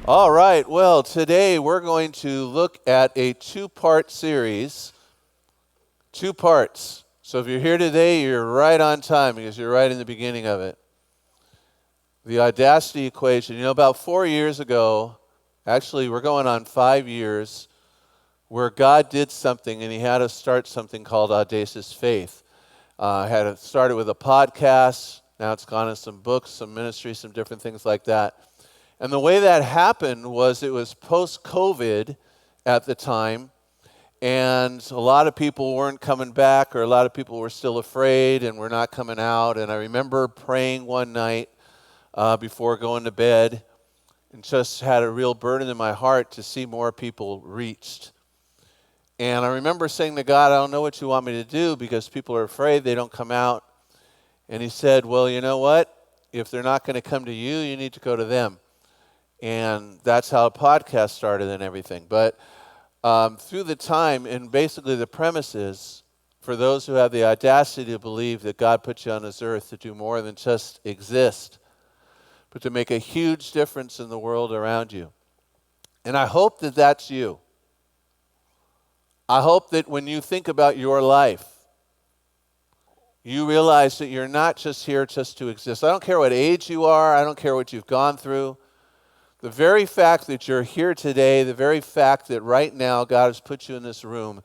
All right, well, today we're going to look at a two-part series. Two parts. So if you're here today, you're right on time because you're right in the beginning of it. The Audacity Equation. You know, about 4 years ago, actually we're going on 5 years, where God did something and he had us start something called Audacious Faith. Had it started with a podcast. Now it's gone into some books, some ministry, some different things like that. And the way that happened was it was post-COVID at the time, and a lot of people weren't coming back, or a lot of people were still afraid and were not coming out. And I remember praying one night before going to bed and just had a real burden in my heart to see more people reached. And I remember saying to God, I don't know what you want me to do because people are afraid, they don't come out. And he said, well, you know what? If they're not going to come to you, you need to go to them. And that's how a podcast started and everything. But through the time, and basically the premise is, for those who have the audacity to believe that God put you on this earth to do more than just exist, but to make a huge difference in the world around you. And I hope that that's you. I hope that when you think about your life, you realize that you're not just here just to exist. I don't care what age you are. I don't care what you've gone through. The very fact that you're here today, the very fact that right now God has put you in this room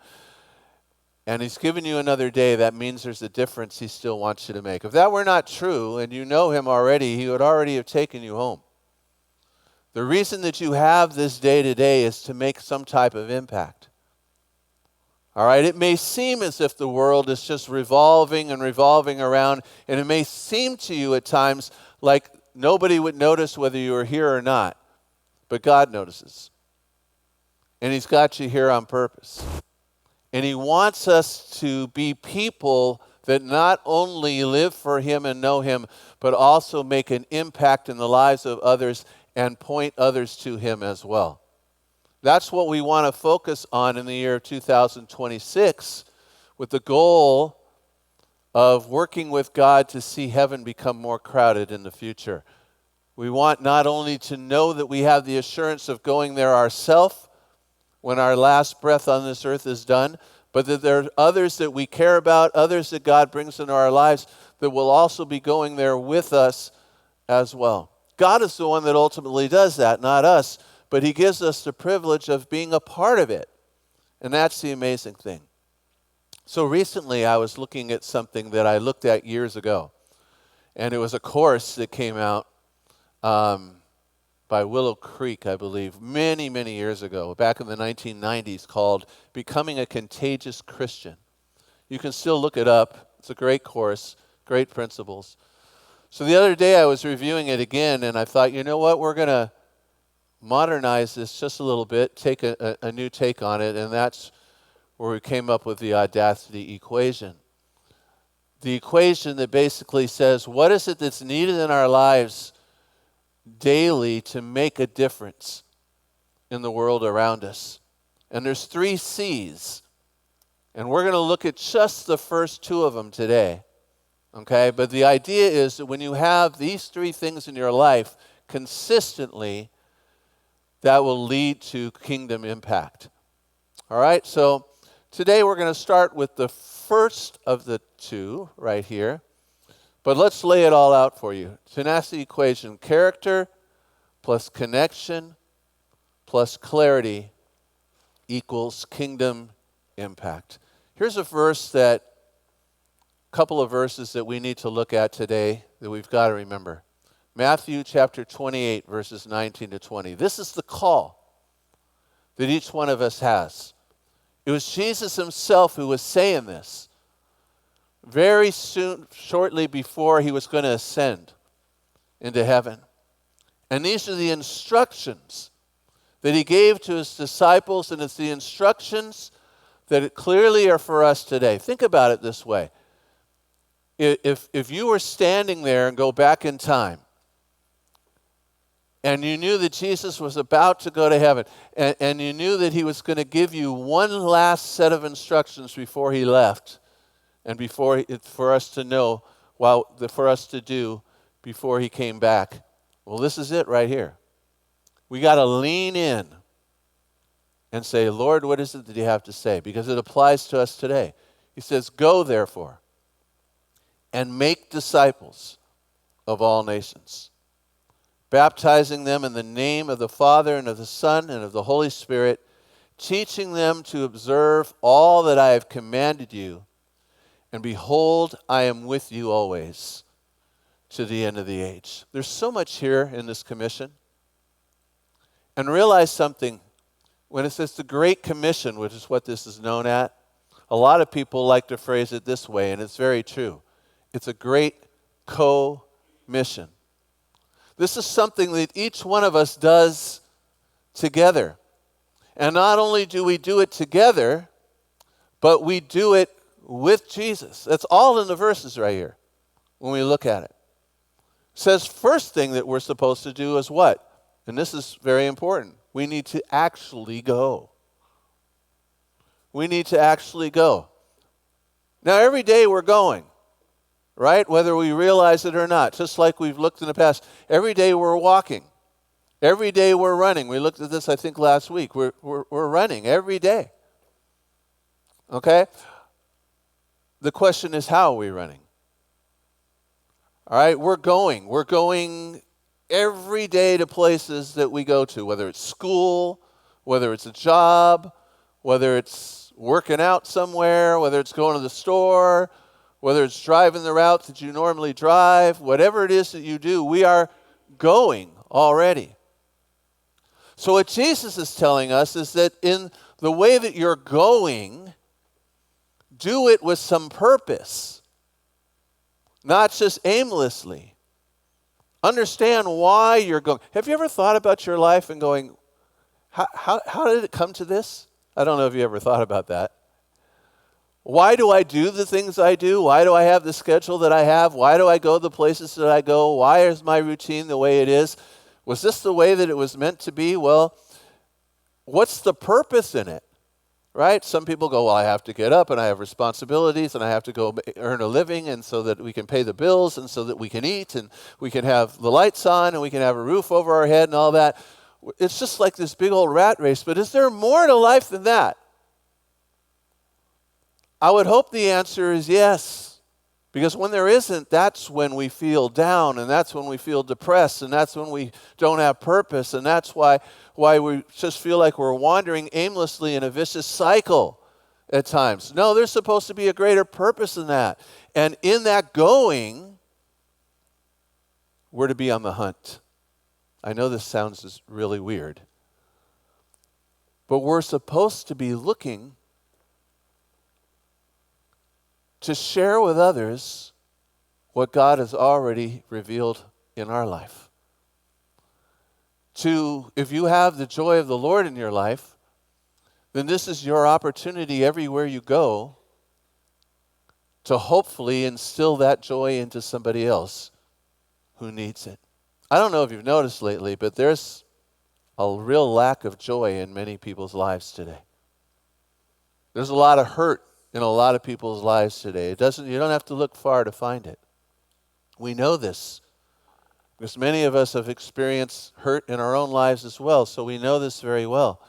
and he's given you another day, that means there's a difference he still wants you to make. If that were not true and you know him already, he would already have taken you home. The reason that you have this day today is to make some type of impact. All right, it may seem as if the world is just revolving and revolving around, and it may seem to you at times like nobody would notice whether you were here or not. But God notices. And he's got you here on purpose. And he wants us to be people that not only live for him and know him, but also make an impact in the lives of others and point others to him as well. That's what we want to focus on in the year of 2026, with the goal of working with God to see heaven become more crowded in the future. We want not only to know that we have the assurance of going there ourselves when our last breath on this earth is done, but that there are others that we care about, others that God brings into our lives that will also be going there with us as well. God is the one that ultimately does that, not us, but he gives us the privilege of being a part of it. And that's the amazing thing. So recently I was looking at something that I looked at years ago, and it was a course that came out by Willow Creek, I believe, many, many years ago, back in the 1990s, called Becoming a Contagious Christian. You can still look it up. It's a great course, great principles. So the other day I was reviewing it again, and I thought, you know what, we're going to modernize this just a little bit, take a new take on it, and that's where we came up with the Audacity Equation. The equation that basically says, what is it that's needed in our lives daily to make a difference in the world around us? And there's 3 C's. And we're going to look at just the first 2 of them today. Okay? But the idea is that when you have these 3 things in your life consistently, that will lead to kingdom impact. All right? So today we're going to start with the first of the 2 right here. But let's lay it all out for you. Tenacity equation: character plus connection plus clarity equals kingdom impact. Here's a couple of verses that we need to look at today that we've got to remember. Matthew chapter 28, verses 19 to 20. This is the call that each one of us has. It was Jesus himself who was saying this very soon, shortly before he was going to ascend into heaven. And these are the instructions that he gave to his disciples, and it's the instructions that clearly are for us today. Think about it this way. If you were standing there and go back in time, and you knew that Jesus was about to go to heaven, and you knew that he was going to give you one last set of instructions before he left, and for us to know, for us to do before he came back. Well, this is it right here. We got to lean in and say, Lord, what is it that you have to say? Because it applies to us today. He says, go therefore and make disciples of all nations, baptizing them in the name of the Father and of the Son and of the Holy Spirit, teaching them to observe all that I have commanded you. And behold, I am with you always to the end of the age. There's so much here in this commission. And realize something. When it says the Great Commission, which is what this is known at, a lot of people like to phrase it this way, and it's very true. It's a great co-mission. This is something that each one of us does together. And not only do we do it together, but we do it with Jesus. That's all in the verses right here when we look at it. It says first thing that we're supposed to do is what? And this is very important. We need to actually go. We need to actually go. Now, every day we're going, right? Whether we realize it or not, just like we've looked in the past. Every day we're walking. Every day we're running. We looked at this, I think, last week. We're running every day. Okay? The question is, how are we running? All right, we're going. We're going every day to places that we go to, whether it's school, whether it's a job, whether it's working out somewhere, whether it's going to the store, whether it's driving the route that you normally drive, whatever it is that you do, we are going already. So what Jesus is telling us is that in the way that you're going, do it with some purpose, not just aimlessly. Understand why you're going. Have you ever thought about your life and going, how did it come to this? I don't know if you ever thought about that. Why do I do the things I do? Why do I have the schedule that I have? Why do I go the places that I go? Why is my routine the way it is? Was this the way that it was meant to be? Well, what's the purpose in it? Right? Some people go, well, I have to get up and I have responsibilities and I have to go earn a living and so that we can pay the bills and so that we can eat and we can have the lights on and we can have a roof over our head and all that. It's just like this big old rat race. But is there more to life than that? I would hope the answer is yes. Because when there isn't, that's when we feel down and that's when we feel depressed and that's when we don't have purpose and that's why we just feel like we're wandering aimlessly in a vicious cycle at times. No, there's supposed to be a greater purpose than that. And in that going, we're to be on the hunt. I know this sounds just really weird, but we're supposed to be looking to share with others what God has already revealed in our life. If you have the joy of the Lord in your life, then this is your opportunity everywhere you go to hopefully instill that joy into somebody else who needs it. I don't know if you've noticed lately, but there's a real lack of joy in many people's lives today. There's a lot of hurt in a lot of people's lives today. You don't have to look far to find it. We know this because many of us have experienced hurt in our own lives as well, so we know this very well.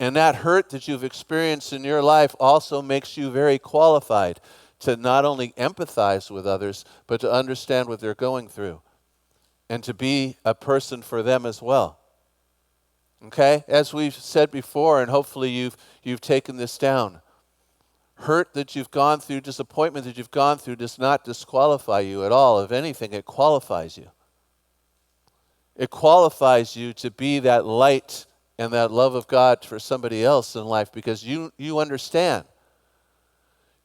And that hurt that you've experienced in your life also makes you very qualified to not only empathize with others, but to understand what they're going through and to be a person for them as well. Okay? As we've said before, and hopefully you've taken this down, hurt that you've gone through, disappointment that you've gone through does not disqualify you at all. If anything, it qualifies you. It qualifies you to be that light and that love of God for somebody else in life because you understand.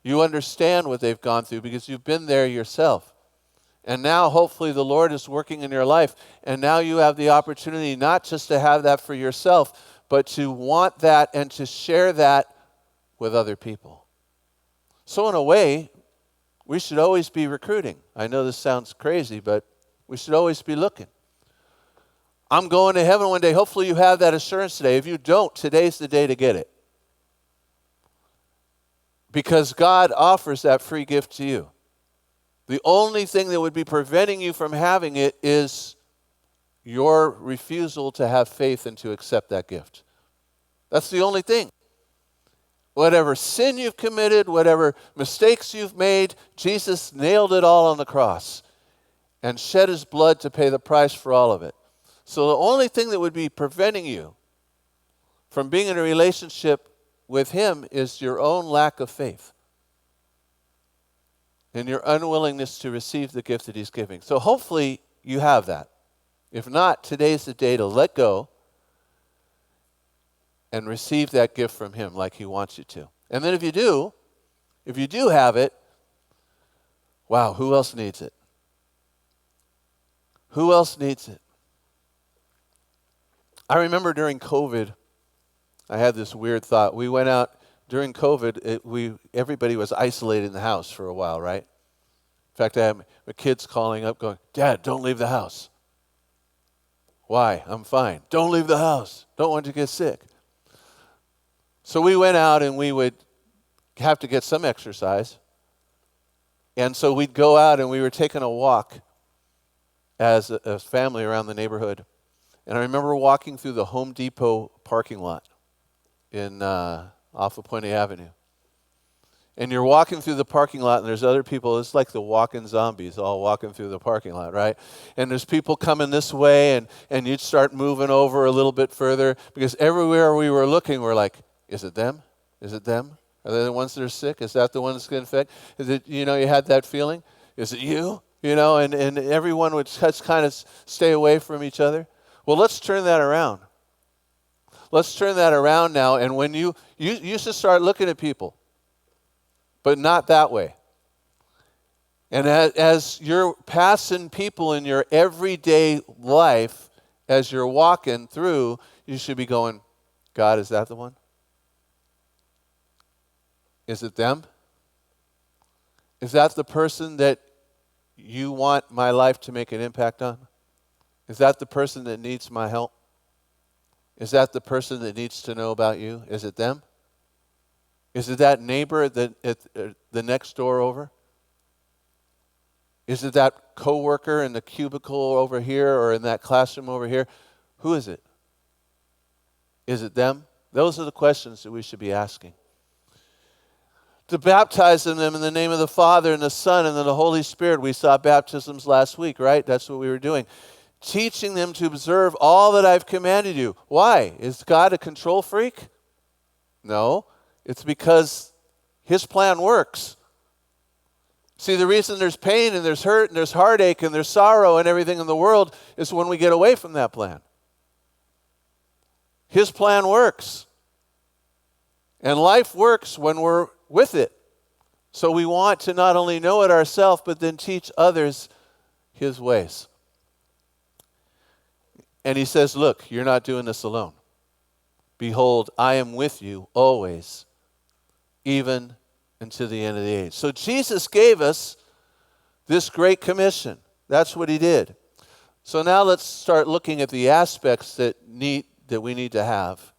You understand what they've gone through because you've been there yourself. And now hopefully the Lord is working in your life and now you have the opportunity not just to have that for yourself, but to want that and to share that with other people. So in a way, we should always be recruiting. I know this sounds crazy, but we should always be looking. I'm going to heaven one day. Hopefully you have that assurance today. If you don't, today's the day to get it. Because God offers that free gift to you. The only thing that would be preventing you from having it is your refusal to have faith and to accept that gift. That's the only thing. Whatever sin you've committed, whatever mistakes you've made, Jesus nailed it all on the cross and shed his blood to pay the price for all of it. So the only thing that would be preventing you from being in a relationship with him is your own lack of faith and your unwillingness to receive the gift that he's giving. So hopefully you have that. If not, today's the day to let go and receive that gift from him like he wants you to. And then if you do have it, wow, who else needs it? Who else needs it? I remember during COVID, I had this weird thought. We went out during COVID. Everybody was isolated in the house for a while, right? In fact, I had my kids calling up going, "Dad, don't leave the house." "Why? I'm fine." "Don't leave the house. Don't want you to get sick." So we went out and we would have to get some exercise. And so we'd go out and we were taking a walk as a family around the neighborhood. And I remember walking through the Home Depot parking lot off of Pointe Avenue. And you're walking through the parking lot and there's other people. It's like the walking zombies all walking through the parking lot, right? And there's people coming this way and you'd start moving over a little bit further because everywhere we were looking, we're like, is it them? Is it them? Are they the ones that are sick? Is that the one that's going to infect? Is it, you had that feeling? Is it you? And everyone would just kind of stay away from each other. Well, let's turn that around. Let's turn that around now. And when you should start looking at people, but not that way. And as you're passing people in your everyday life, as you're walking through, you should be going, God, is that the one? Is it them? Is that the person that you want my life to make an impact on? Is that the person that needs my help? Is that the person that needs to know about you? Is it them? Is it that neighbor at the next door over? Is it that coworker in the cubicle over here or in that classroom over here? Who is it? Is it them? Those are the questions that we should be asking. To baptize them in the name of the Father and the Son and the Holy Spirit. We saw baptisms last week, right? That's what we were doing. Teaching them to observe all that I've commanded you. Why? Is God a control freak? No. It's because his plan works. See, the reason there's pain and there's hurt and there's heartache and there's sorrow and everything in the world is when we get away from that plan. His plan works. And life works when we're with it. So we want to not only know it ourselves, but then teach others his ways. And he says, look, you're not doing this alone. Behold, I am with you always, even unto the end of the age. So Jesus gave us this great commission. That's what he did. So now let's start looking at the aspects that we need to have.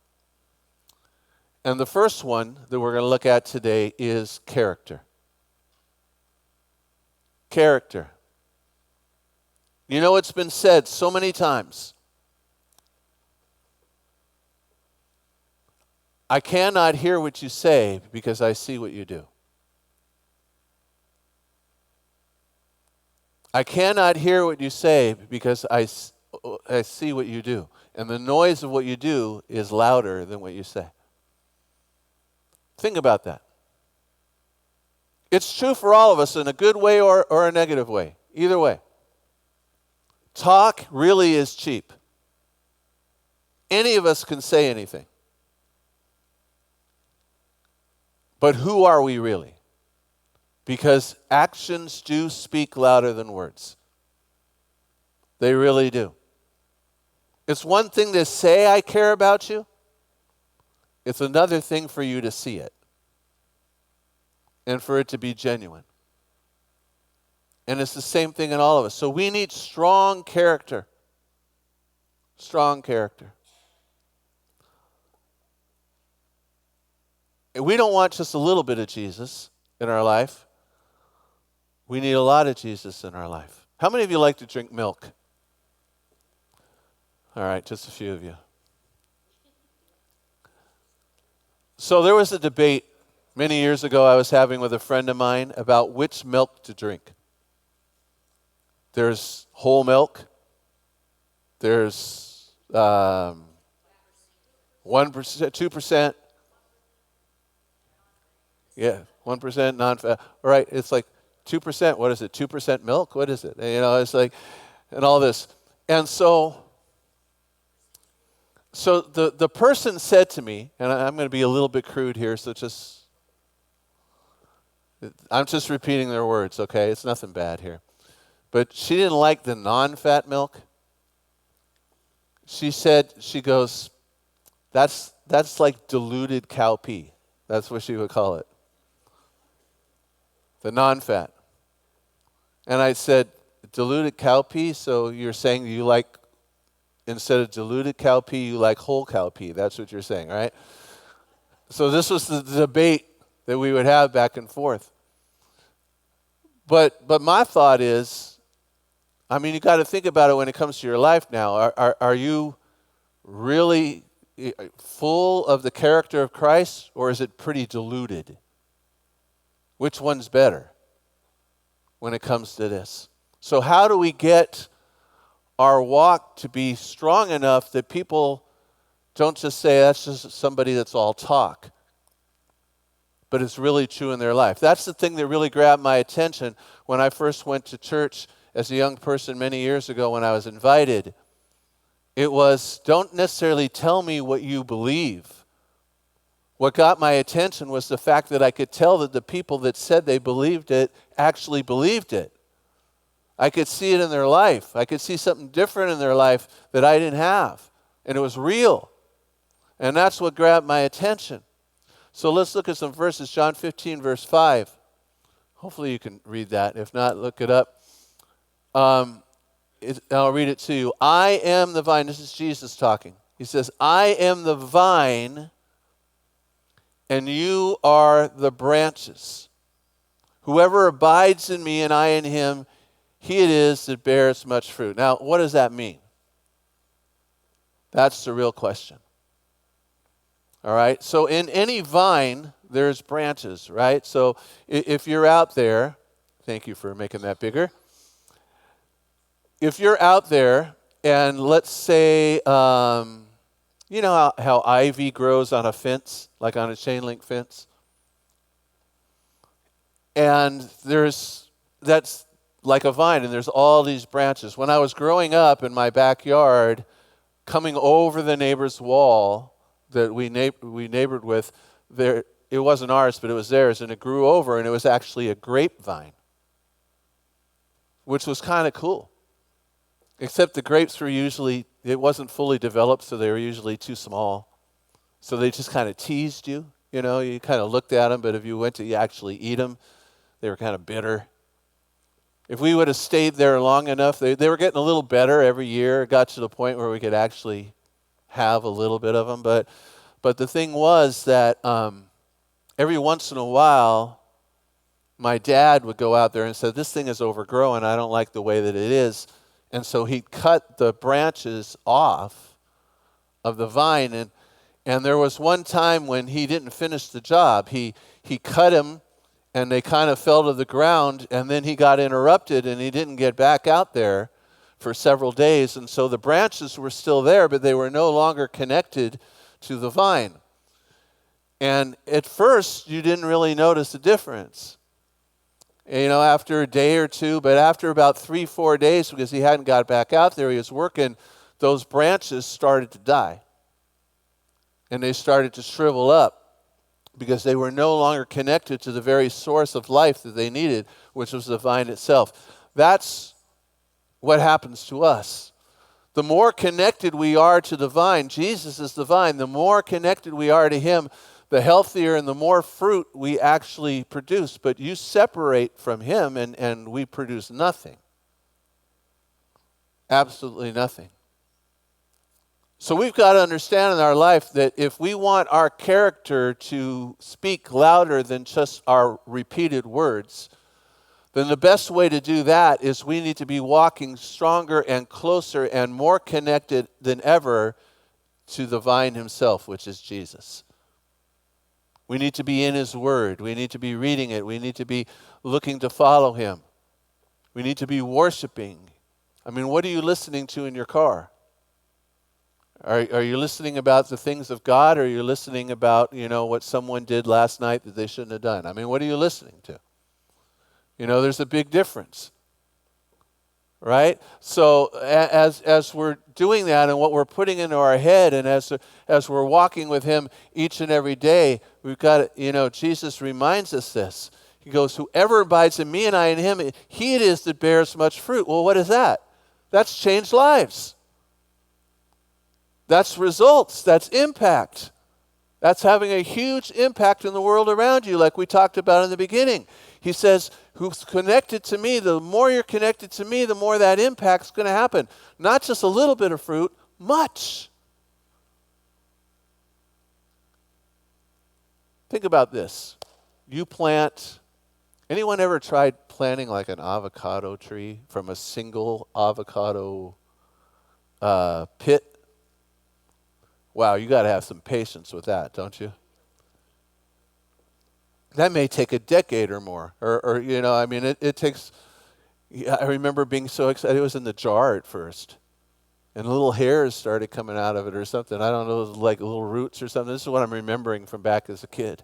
And the first one that we're going to look at today is character. Character. You know, it's been said so many times. I cannot hear what you say because I see what you do. I cannot hear what you say because I see what you do. And the noise of what you do is louder than what you say. Think about that. It's true for all of us in a good way or a negative way. Either way. Talk really is cheap. Any of us can say anything. But who are we really? Because actions do speak louder than words. They really do. It's one thing to say I care about you. It's another thing for you to see it. And for it to be genuine. And it's the same thing in all of us. So we need strong character. Strong character. And we don't want just a little bit of Jesus in our life. We need a lot of Jesus in our life. How many of you like to drink milk? All right, just a few of you. So there was a debate many years ago I was having with a friend of mine about which milk to drink. There's whole milk. There's 1%, 2%. Yeah, 1% non-fat. All right, it's like 2%. What is it? 2% milk? What is it? And, it's like, and all this. And so the person said to me, and I'm going to be a little bit crude here, so I'm just repeating their words, okay? It's nothing bad here. But she didn't like the non-fat milk. She goes, that's like diluted cow pee. That's what she would call it. The non-fat. And I said, diluted cow pee? So you're saying you like, instead of diluted cow pee, you like whole cow pee. That's what you're saying, right? So this was the debate that we would have back and forth. But my thought is, you got to think about it when it comes to your life now. Are you really full of the character of Christ, or is it pretty diluted? Which one's better when it comes to this? So how do we get our walk to be strong enough that people don't just say that's just somebody that's all talk, but it's really true in their life? That's the thing that really grabbed my attention when I first went to church as a young person many years ago when I was invited. It was, don't necessarily tell me what you believe. What got my attention was the fact that I could tell that the people that said they believed it actually believed it. I could see it in their life. I could see something different in their life that I didn't have. And it was real. And that's what grabbed my attention. So let's look at some verses. John 15, verse 5. Hopefully you can read that. If not, look it up. I'll read it to you. I am the vine. This is Jesus talking. He says, I am the vine, and you are the branches. Whoever abides in me and I in him, he it is that bears much fruit. Now, what does that mean? That's the real question. All right? So in any vine, there's branches, right? So if you're out there, thank you for making that bigger. If you're out there and let's say, you know how ivy grows on a fence, like on a chain link fence? And that's like a vine, and there's all these branches. When I was growing up in my backyard, coming over the neighbor's wall that we neighbored with, there it wasn't ours, but it was theirs, and it grew over, and it was actually a grapevine, which was kind of cool. Except the grapes were usually, it wasn't fully developed, so they were usually too small. So they just kind of teased you, you know, you kind of looked at them, but if you went to actually eat them, they were kind of bitter. If we would have stayed there long enough, they were getting a little better every year. It got to the point where we could actually have a little bit of them. But the thing was that every once in a while, my dad would go out there and say, this thing is overgrown. I don't like the way that it is. And so he'd cut the branches off of the vine. And there was one time when he didn't finish the job. He cut them, and they kind of fell to the ground, and then he got interrupted, and he didn't get back out there for several days. And so the branches were still there, but they were no longer connected to the vine. And at first, you didn't really notice a difference. You know, after a day or two, but after about 3-4 days, because he hadn't got back out there, he was working, those branches started to die. And they started to shrivel up because they were no longer connected to the very source of life that they needed, which was the vine itself. That's what happens to us. The more connected we are to the vine, Jesus is the vine, the more connected we are to him, the healthier and the more fruit we actually produce. But you separate from him and we produce nothing. Absolutely nothing. So we've got to understand in our life that if we want our character to speak louder than just our repeated words, then the best way to do that is we need to be walking stronger and closer and more connected than ever to the vine himself, which is Jesus. We need to be in his word. We need to be reading it. We need to be looking to follow him. We need to be worshiping. I mean, what are you listening to in your car? Are you listening about the things of God, or are you listening about, what someone did last night that they shouldn't have done? I mean, what are you listening to? There's a big difference, right? So as we're doing that and what we're putting into our head, and as we're walking with him each and every day, we've got, Jesus reminds us this. He goes, whoever abides in me and I in him, he it is that bears much fruit. Well, what is that? That's changed lives. That's results. That's impact. That's having a huge impact in the world around you, like we talked about in the beginning. He says, who's connected to me, the more you're connected to me, the more that impact's going to happen. Not just a little bit of fruit, much. Think about this. You plant, anyone ever tried planting like an avocado tree from a single avocado pit? Wow, you got to have some patience with that, don't you? That may take a decade or more. It takes, I remember being so excited. It was in the jar at first. And little hairs started coming out of it or something. I don't know, like little roots or something. This is what I'm remembering from back as a kid.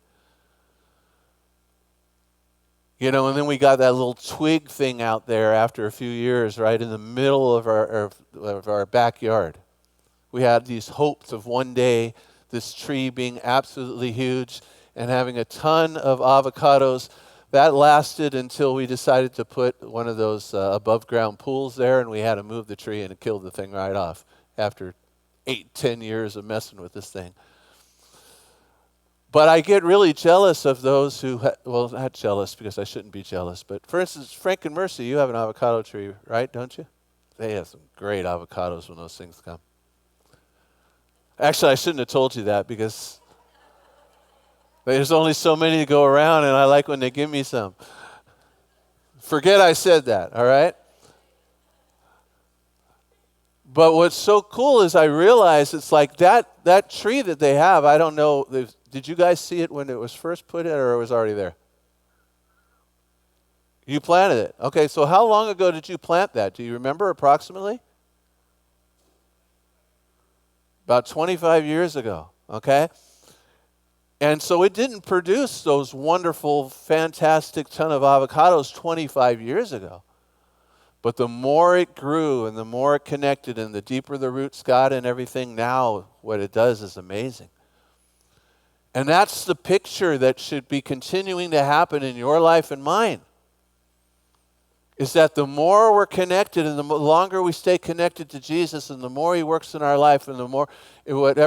And then we got that little twig thing out there after a few years, right in the middle of our backyard. We had these hopes of one day this tree being absolutely huge and having a ton of avocados. That lasted until we decided to put one of those above ground pools there, and we had to move the tree, and it killed the thing right off after 8-10 years of messing with this thing. But I get really jealous of those who, not jealous because I shouldn't be jealous, but for instance, Frank and Mercy, you have an avocado tree, right, don't you? They have some great avocados when those things come. Actually, I shouldn't have told you that because there's only so many to go around, and I like when they give me some. Forget I said that, all right? But what's so cool is I realize it's like that tree that they have, I don't know, did you guys see it when it was first put in, or it was already there? You planted it. Okay, so how long ago did you plant that? Do you remember approximately? About 25 years ago, okay? And so it didn't produce those wonderful, fantastic ton of avocados 25 years ago. But the more it grew and the more it connected and the deeper the roots got and everything, now what it does is amazing. And that's the picture that should be continuing to happen in your life and mine. Is that the more we're connected and the longer we stay connected to Jesus and the more he works in our life and the more it would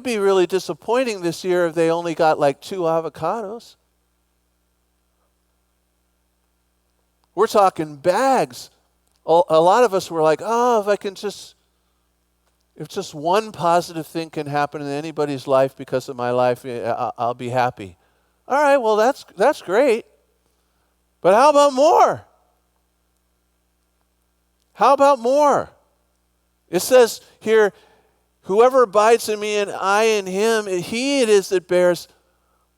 be really disappointing this year if they only got like 2 avocados. We're talking bags. A lot of us were like, if just one positive thing can happen in anybody's life because of my life, I'll be happy. All right, well, that's great. But how about more? How about more? It says here, whoever abides in me and I in him, he it is that bears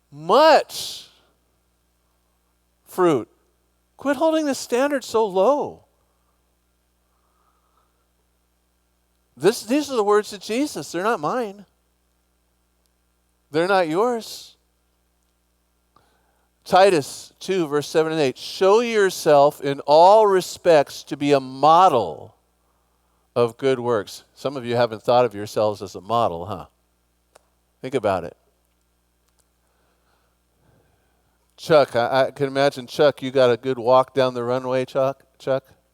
much fruit. Quit holding the standard so low. These are the words of Jesus. They're not mine. They're not yours. Titus 2, verse 7 and 8. Show yourself in all respects to be a model of good works. Some of you haven't thought of yourselves as a model, huh? Think about it. Chuck, I can imagine, Chuck, you got a good walk down the runway, Chuck?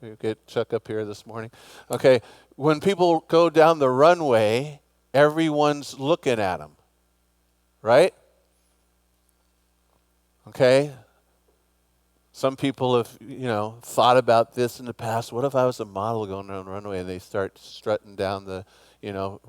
You get Chuck up here this morning. Okay, when people go down the runway, everyone's looking at them, right? Okay? Some people have, thought about this in the past. What if I was a model going down the runway and they start strutting down the,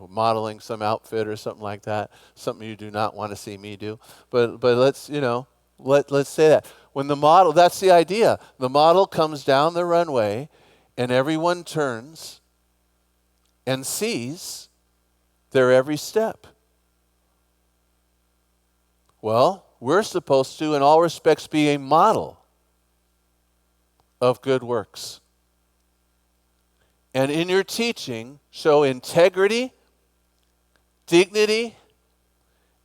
modeling some outfit or something like that? Something you do not want to see me do. But let's, let's say that. When the model, that's the idea. The model comes down the runway and everyone turns and sees their every step. Well, we're supposed to, in all respects, be a model of good works. And in your teaching, show integrity, dignity,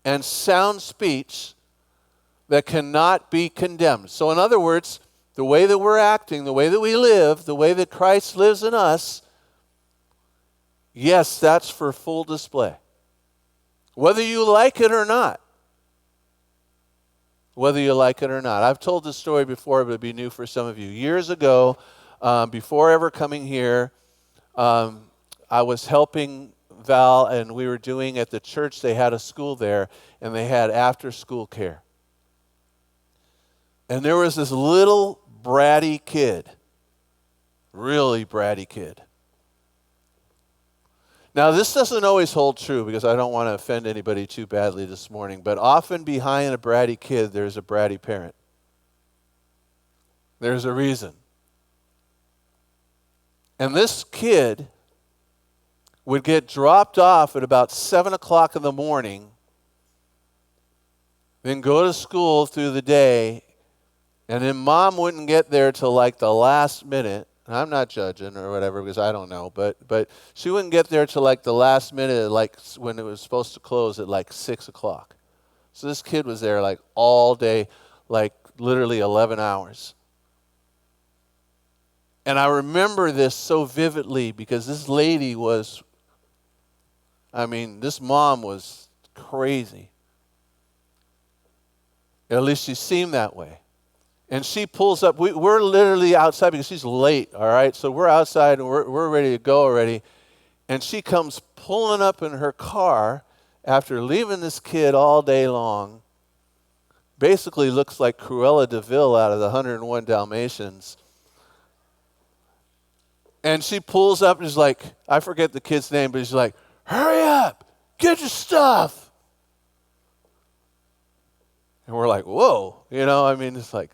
and sound speech that cannot be condemned. So in other words, the way that we're acting, the way that we live, the way that Christ lives in us, yes, that's for full display. Whether you like it or not. Whether you like it or not. I've told this story before, but it'd be new for some of you. Years ago, before ever coming here, I was helping Val, and we were doing at the church, they had a school there, and they had after-school care. And there was this little bratty kid, really bratty kid. Now, this doesn't always hold true because I don't want to offend anybody too badly this morning, but often behind a bratty kid, there's a bratty parent. There's a reason. And this kid would get dropped off at about 7 o'clock in the morning, then go to school through the day, and then mom wouldn't get there till like the last minute. And I'm not judging or whatever because I don't know, but she wouldn't get there till like the last minute, like when it was supposed to close at like 6 o'clock. So this kid was there like all day, like literally 11 hours. And I remember this so vividly because this lady was, this mom was crazy. At least she seemed that way. And she pulls up. We're literally outside because she's late, all right? So we're outside and we're ready to go already. And she comes pulling up in her car after leaving this kid all day long. Basically looks like Cruella de Vil out of the 101 Dalmatians. And she pulls up and is like, I forget the kid's name, but she's like, hurry up, get your stuff. And we're like, whoa, it's like,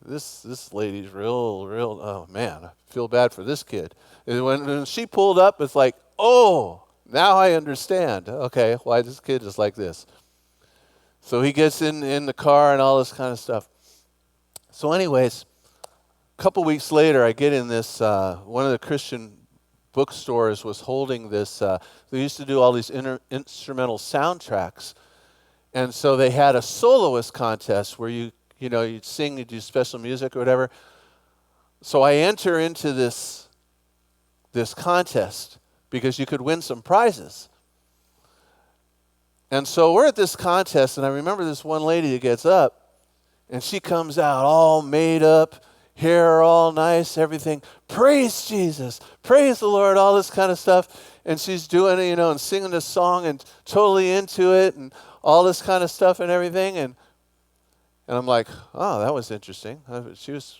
this lady's real, oh man, I feel bad for this kid. And when she pulled up, it's like, oh, now I understand. Okay, why this kid is like this. So he gets in the car and all this kind of stuff. So anyways, a couple weeks later, I get in this, one of the Christian bookstores was holding this, they used to do all these instrumental soundtracks. And so they had a soloist contest where you'd sing, you'd do special music or whatever. So I enter into this contest because you could win some prizes. And so we're at this contest, and I remember this one lady that gets up, and she comes out all made up, hair all nice, everything. Praise Jesus, praise the Lord, all this kind of stuff. And she's doing it, and singing this song and totally into it and all this kind of stuff and everything. And I'm like, oh, that was interesting. She was,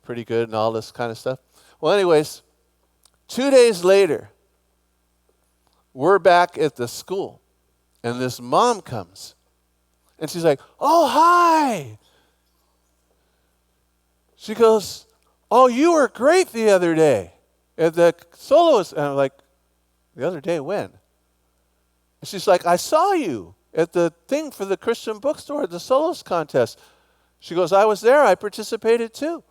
pretty good and all this kind of stuff. Well, anyways, 2 days later, we're back at the school, and this mom comes, and she's like, oh, hi. She goes, oh, you were great the other day at the soloist. And I'm like, the other day when? And she's like, I saw you at the thing for the Christian bookstore, the soloist contest. She goes, I was there. I participated too.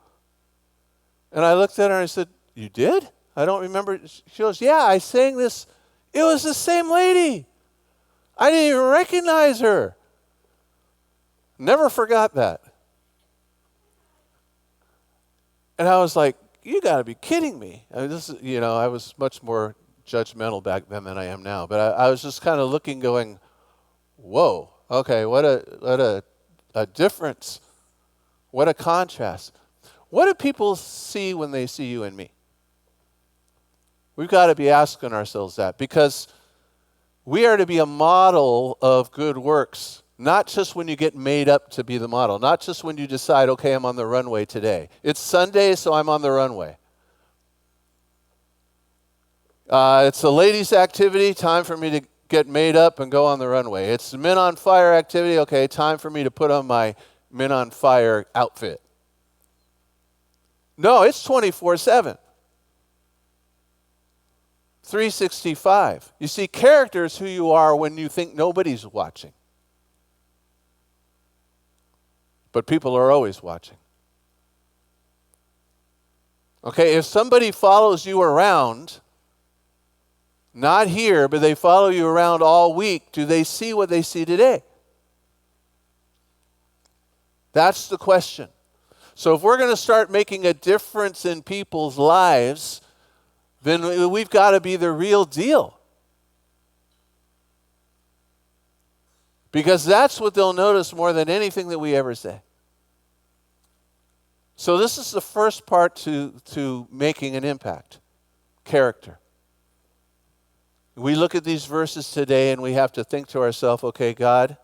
And I looked at her and I said, you did? I don't remember. She goes, yeah, I sang this. It was the same lady. I didn't even recognize her. Never forgot that. And I was like, you got to be kidding me. I was much more judgmental back then than I am now. But I was just kind of looking, going, whoa, okay, what a difference. What a contrast. What do people see when they see you and me? We've got to be asking ourselves that, because we are to be a model of good works, not just when you get made up to be the model, not just when you decide, okay, I'm on the runway today. It's Sunday, so I'm on the runway. It's a ladies' activity, time for me to get made up and go on the runway. It's Men on Fire activity, okay, time for me to put on my Men on Fire outfit. No, it's 24/7. 365. You see, character is who you are when you think nobody's watching. But people are always watching. Okay, if somebody follows you around, not here, but they follow you around all week, do they see what they see today? That's the question. So if we're going to start making a difference in people's lives, then we've got to be the real deal. Because that's what they'll notice more than anything that we ever say. So this is the first part to making an impact. Character. We look at these verses today and we have to think to ourselves, okay, God,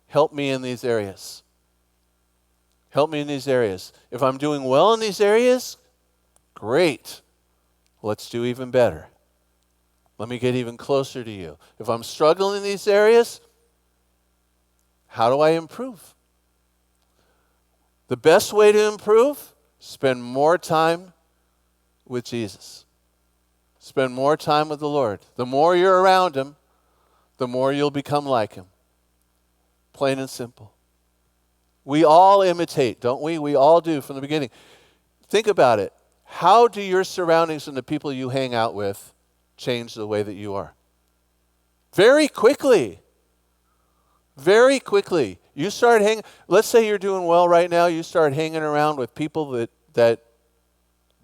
help me in these areas. Help me in these areas. If I'm doing well in these areas, great. Let's do even better. Let me get even closer to you. If I'm struggling in these areas, how do I improve? The best way to improve, spend more time with Jesus. Spend more time with the Lord. The more you're around Him, the more you'll become like Him. Plain and simple. We all imitate, don't we? We all do from the beginning. Think about it. How do your surroundings and the people you hang out with change the way that you are? Very quickly. Very quickly. You start hanging, let's say you're doing well right now, you start hanging around with people that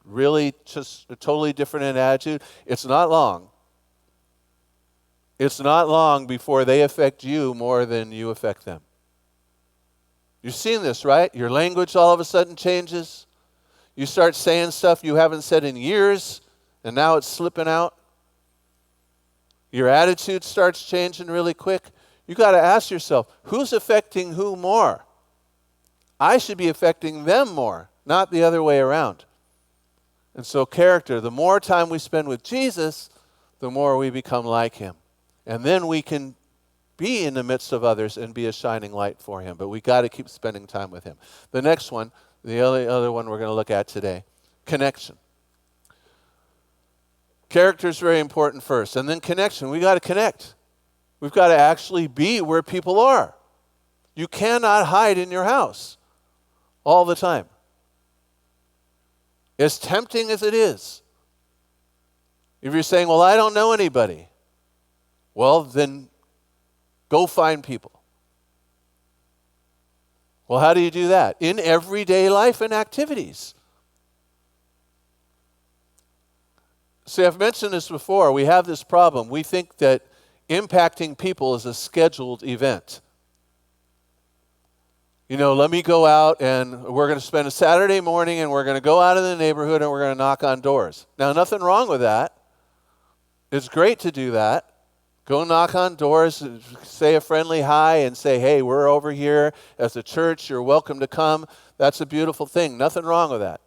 really just a totally different in attitude. It's not long. It's not long before they affect you more than you affect them. You've seen this, right? Your language all of a sudden changes. You start saying stuff you haven't said in years, and now it's slipping out. Your attitude starts changing really quick. You got to ask yourself, who's affecting who more? I should be affecting them more, not the other way around. And so character, the more time we spend with Jesus, the more we become like Him. And then we can be in the midst of others and be a shining light for Him. But we got to keep spending time with Him. The next one, the other one we're going to look at today, connection. Character is very important first. And then connection. We got to connect. We've got to actually be where people are. You cannot hide in your house all the time. As tempting as it is. If you're saying, well, I don't know anybody, well, then go find people. Well, how do you do that? In everyday life and activities. See, I've mentioned this before. We have this problem. We think that impacting people is a scheduled event. You know, let me go out and we're going to spend a Saturday morning and we're going to go out in the neighborhood and we're going to knock on doors. Now, nothing wrong with that. It's great to do that. Go knock on doors, say a friendly hi and say, hey, we're over here as a church. You're welcome to come. That's a beautiful thing. Nothing wrong with that.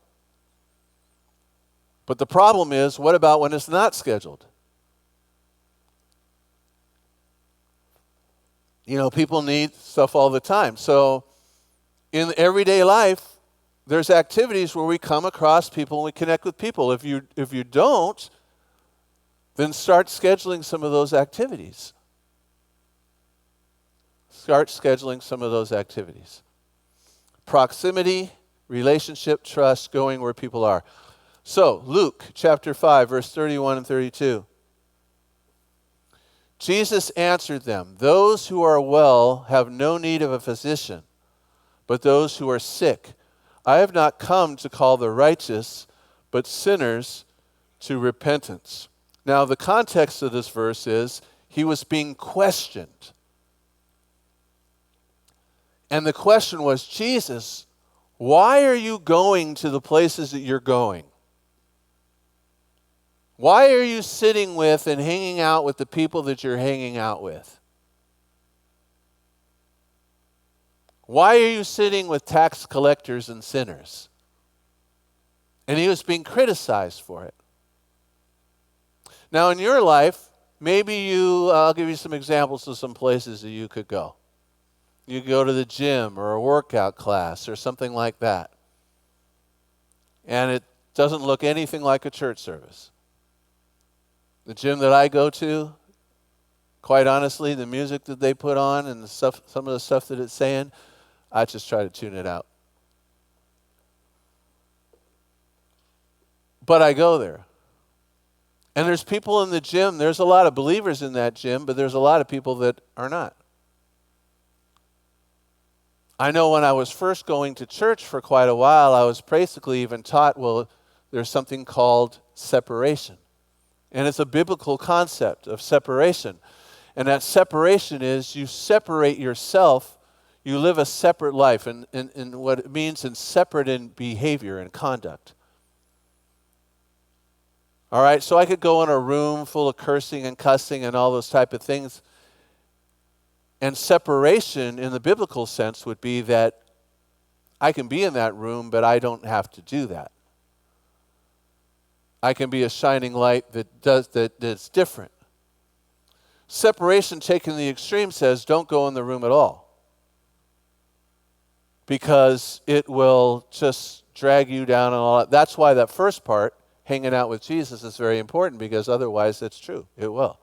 But the problem is, what about when it's not scheduled? You know, people need stuff all the time. So in everyday life, there's activities where we come across people and we connect with people. If you don't, then start scheduling some of those activities. Start scheduling some of those activities. Proximity, relationship, trust, going where people are. So, Luke chapter 5, verse 31 and 32. Jesus answered them, those who are well have no need of a physician, but those who are sick. I have not come to call the righteous, but sinners to repentance. Now, the context of this verse is he was being questioned. And the question was, Jesus, why are you going to the places that you're going? Why are you sitting with and hanging out with the people that you're hanging out with? Why are you sitting with tax collectors and sinners? And he was being criticized for it. Now, in your life, maybe I'll give you some examples of some places that you could go. You go to the gym or a workout class or something like that. And it doesn't look anything like a church service. The gym that I go to, quite honestly, the music that they put on and some of the stuff that it's saying, I just try to tune it out. But I go there. And there's people in the gym, there's a lot of believers in that gym, but there's a lot of people that are not. I know when I was first going to church for quite a while, I was basically even taught, well, there's something called separation. And it's a biblical concept of separation. And that separation is you separate yourself, you live a separate life, and what it means in separate in behavior and conduct. All right, so I could go in a room full of cursing and cussing and all those type of things. And separation in the biblical sense would be that I can be in that room, but I don't have to do that. I can be a shining light that's different. Separation taken to the extreme says don't go in the room at all, because it will just drag you down and all that. That's why that first part, hanging out with Jesus, is very important, because otherwise it's true. It will.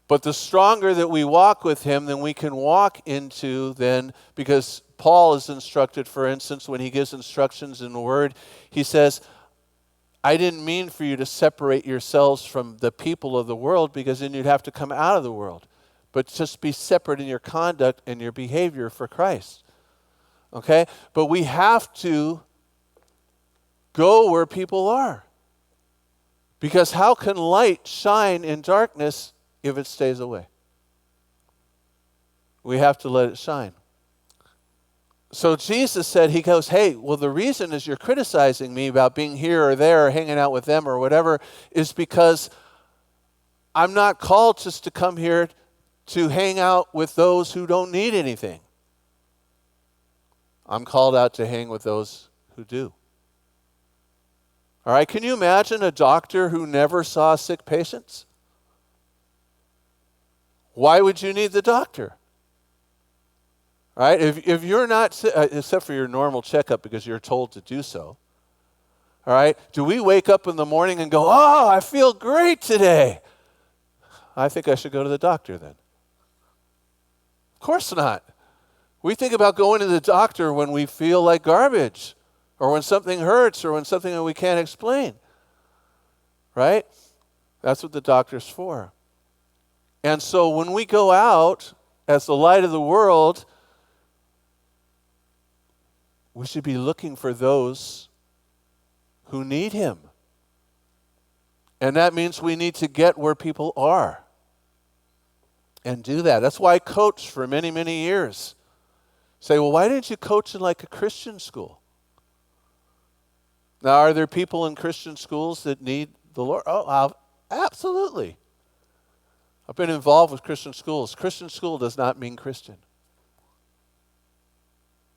But the stronger that we walk with him, then we can walk into then, because Paul is instructed, for instance, when he gives instructions in the Word, he says, I didn't mean for you to separate yourselves from the people of the world, because then you'd have to come out of the world. But just be separate in your conduct and your behavior for Christ. Okay? But we have to go where people are. Because how can light shine in darkness if it stays away? We have to let it shine. So Jesus said, he goes, hey, well, the reason is you're criticizing me about being here or there or hanging out with them or whatever is because I'm not called just to come here to hang out with those who don't need anything. I'm called out to hang with those who do. All right, can you imagine a doctor who never saw sick patients? Why would you need the doctor? All right, if you're not, except for your normal checkup because you're told to do so, all right, do we wake up in the morning and go, oh, I feel great today? I think I should go to the doctor then. Of course not. We think about going to the doctor when we feel like garbage, or when something hurts, or when something that we can't explain. Right? That's what the doctor's for. And so when we go out as the light of the world, we should be looking for those who need him. And that means we need to get where people are and do that. That's why I coached for many, many years. Say, well, why didn't you coach in like a Christian school? Now, are there people in Christian schools that need the Lord? Oh, absolutely. I've been involved with Christian schools. Christian school does not mean Christian.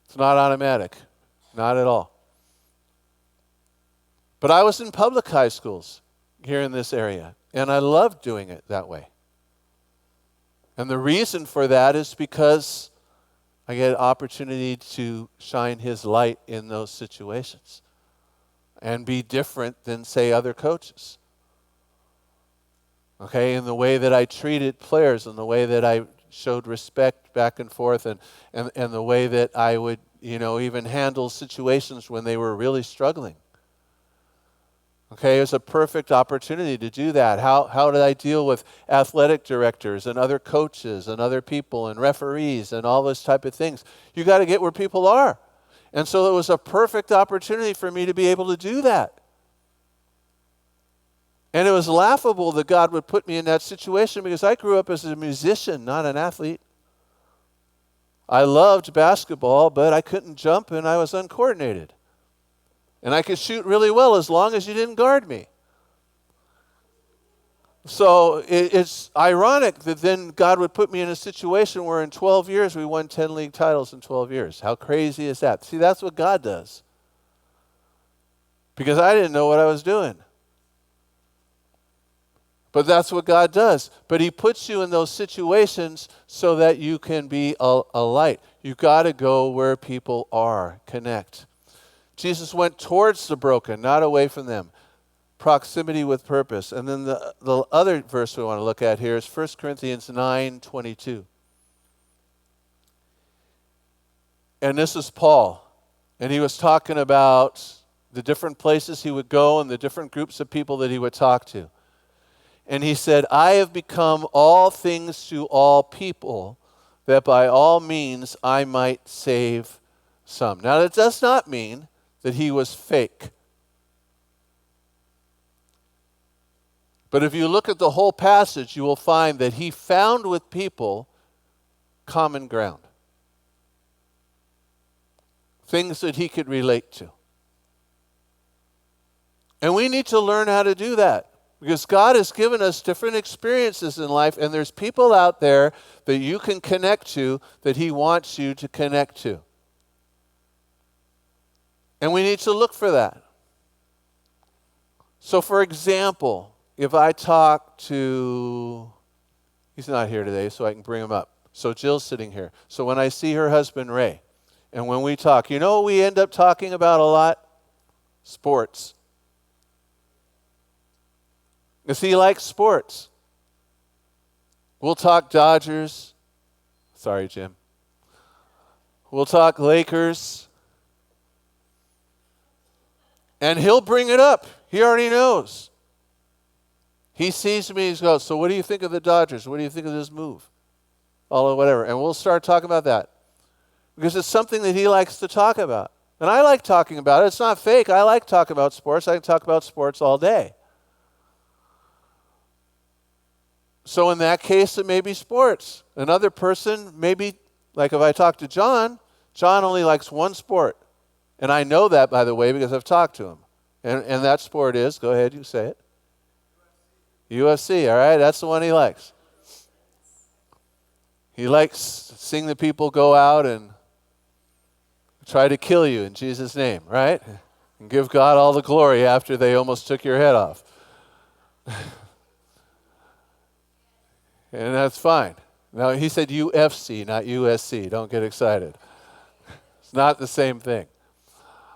It's not automatic. Not at all. But I was in public high schools here in this area, and I loved doing it that way. And the reason for that is because I get an opportunity to shine his light in those situations and be different than, say, other coaches. Okay, in the way that I treated players, and the way that I showed respect back and forth, and the way that I would, even handle situations when they were really struggling. Okay, it was a perfect opportunity to do that. How did I deal with athletic directors and other coaches and other people and referees and all those type of things? You got to get where people are. And so it was a perfect opportunity for me to be able to do that. And it was laughable that God would put me in that situation, because I grew up as a musician, not an athlete. I loved basketball, but I couldn't jump and I was uncoordinated. And I could shoot really well as long as you didn't guard me. So it's ironic that then God would put me in a situation where in 12 years we won 10 league titles in 12 years. How crazy is that? See, that's what God does. Because I didn't know what I was doing. But that's what God does. But he puts you in those situations so that you can be a light. You've got to go where people are, connect. Jesus went towards the broken, not away from them. Proximity with purpose. And then the other verse we want to look at here is 1 Corinthians 9:22. And this is Paul. And he was talking about the different places he would go and the different groups of people that he would talk to. And he said, I have become all things to all people, that by all means I might save some. Now, that does not mean that he was fake. But if you look at the whole passage, you will find that he found with people common ground. Things that he could relate to. And we need to learn how to do that. Because God has given us different experiences in life, and there's people out there that you can connect to that he wants you to connect to. And we need to look for that. So for example, if I talk to, he's not here today, so I can bring him up. So Jill's sitting here. So when I see her husband, Ray, and when we talk, you know what we end up talking about a lot? Sports. Because he likes sports. We'll talk Dodgers. Sorry, Jim. We'll talk Lakers. And he'll bring it up. He already knows. He sees me, he goes, so what do you think of the Dodgers? What do you think of this move? All or whatever. And we'll start talking about that. Because it's something that he likes to talk about. And I like talking about it. It's not fake. I like talking about sports. I can talk about sports all day. So in that case, it may be sports. Another person, maybe, like if I talk to John, John only likes one sport. And I know that, by the way, because I've talked to him. And that sport is, go ahead, you say it. UFC, all right? That's the one he likes. He likes seeing the people go out and try to kill you in Jesus' name, right? And give God all the glory after they almost took your head off. And that's fine. Now, he said UFC, not USC. Don't get excited. It's not the same thing.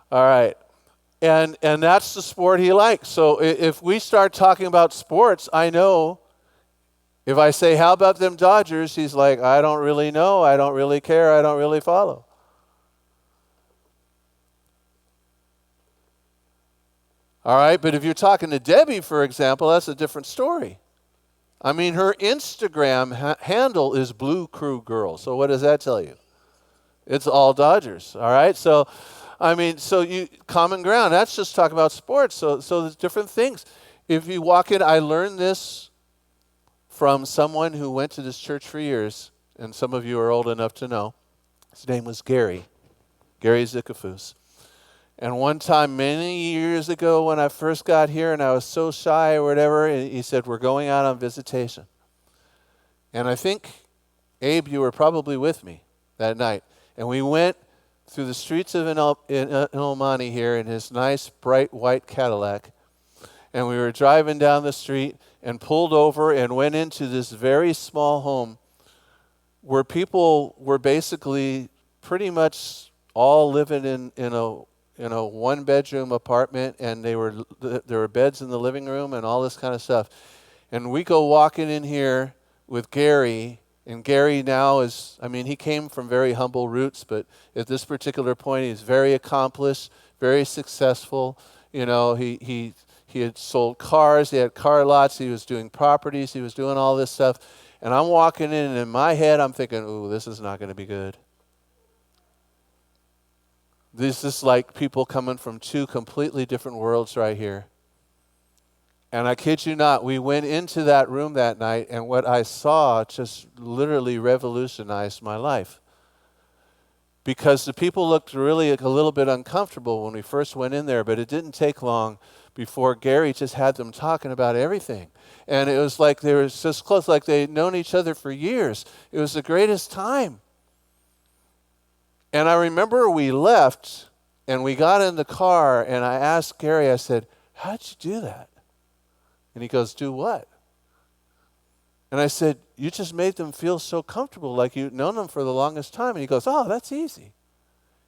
All right. And that's the sport he likes. So if we start talking about sports, I know if I say, how about them Dodgers? He's like, I don't really know. I don't really care. I don't really follow. All right. But if you're talking to Debbie, for example, that's a different story. I mean, her Instagram handle is Blue Crew Girl. So what does that tell you? It's all Dodgers. All right. So, I mean, so you common ground. That's just talking about sports. So there's different things. If you walk in, I learned this from someone who went to this church for years, and some of you are old enough to know. His name was Gary Zickafus. And one time, many years ago, when I first got here and I was so shy or whatever, he said, we're going out on visitation. And I think, Abe, you were probably with me that night. And we went through the streets of El Monte here in his nice, bright, white Cadillac. And we were driving down the street and pulled over and went into this very small home where people were basically pretty much all living in a one-bedroom apartment, and there were beds in the living room and all this kind of stuff. And we go walking in here with Gary, and Gary now is, I mean, he came from very humble roots, but at this particular point, he's very accomplished, very successful. You know, he had sold cars, he had car lots, he was doing properties, he was doing all this stuff. And I'm walking in, and in my head, I'm thinking, ooh, this is not going to be good. This is like people coming from two completely different worlds right here. And I kid you not, we went into that room that night, and what I saw just literally revolutionized my life. Because the people looked really a little bit uncomfortable when we first went in there, but it didn't take long before Gary just had them talking about everything. And it was like they were just close, like they'd known each other for years. It was the greatest time. And I remember we left, and we got in the car, and I asked Gary, I said, how'd you do that? And he goes, do what? And I said, you just made them feel so comfortable, like you'd known them for the longest time. And he goes, oh, that's easy.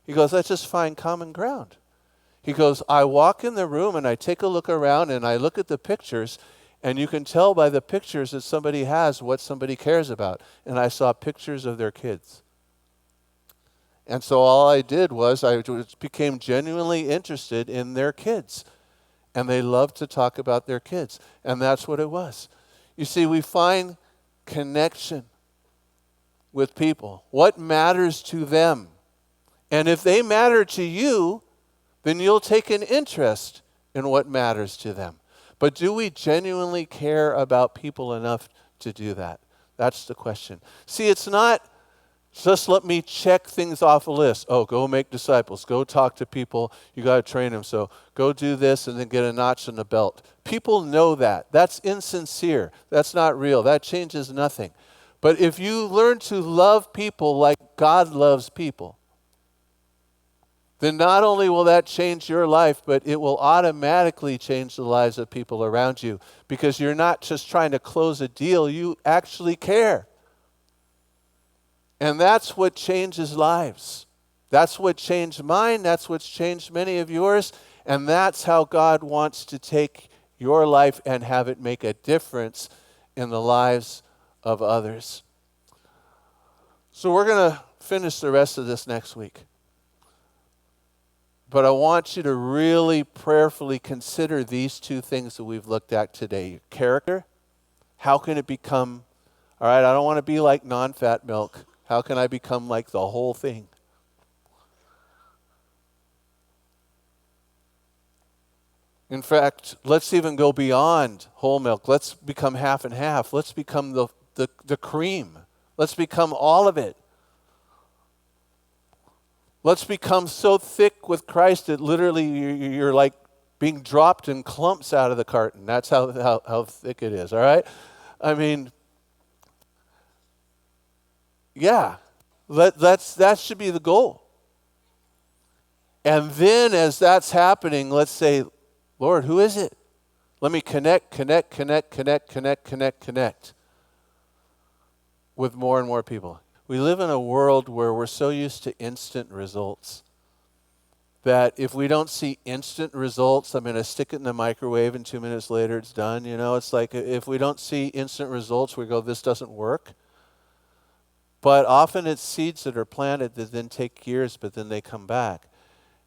He goes, let's just find common ground. He goes, I walk in the room and I take a look around and I look at the pictures, and you can tell by the pictures that somebody has what somebody cares about. And I saw pictures of their kids. And so all I did was I became genuinely interested in their kids. And they loved to talk about their kids. And that's what it was. You see, we find connection with people. What matters to them? And if they matter to you, then you'll take an interest in what matters to them. But do we genuinely care about people enough to do that? That's the question. See, it's not just let me check things off a list. Oh, go make disciples. Go talk to people. You got to train them. So go do this and then get a notch in the belt. People know that. That's insincere. That's not real. That changes nothing. But if you learn to love people like God loves people, then not only will that change your life, but it will automatically change the lives of people around you, because you're not just trying to close a deal. You actually care. And that's what changes lives. That's what changed mine. That's what's changed many of yours. And that's how God wants to take your life and have it make a difference in the lives of others. So we're going to finish the rest of this next week. But I want you to really prayerfully consider these two things that we've looked at today. Your character. How can it become, all right, I don't want to be like non-fat milk. How can I become like the whole thing? In fact, let's even go beyond whole milk. Let's become half and half. Let's become the cream. Let's become all of it. Let's become so thick with Christ that literally you're like being dropped in clumps out of the carton. That's how thick it is, all right? I mean, yeah, that should be the goal. And then as that's happening, let's say, Lord, who is it? Let me connect with more and more people. We live in a world where we're so used to instant results that if we don't see instant results, I'm going to stick it in the microwave and 2 minutes later it's done. You know, it's like if we don't see instant results, we go, this doesn't work. But often it's seeds that are planted that then take years, but then they come back.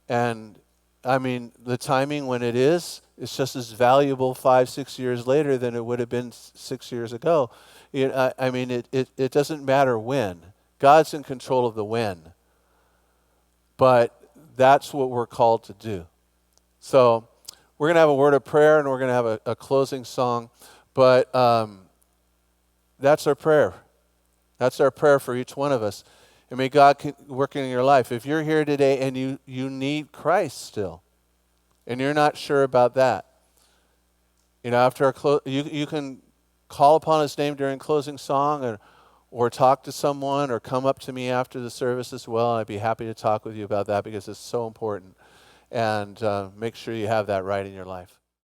And I mean, the timing when it is, it's just as valuable 5-6 years later than it would have been 6 years ago. I mean, it doesn't matter when. God's in control of the when. But that's what we're called to do. So we're going to have a word of prayer and we're going to have a closing song. But that's our prayer. That's our prayer for each one of us. And may God work in your life. If you're here today and you need Christ still, and you're not sure about that, you know, after our you can call upon His name during closing song, or talk to someone, or come up to me after the service as well. I'd be happy to talk with you about that because it's so important. And make sure you have that right in your life.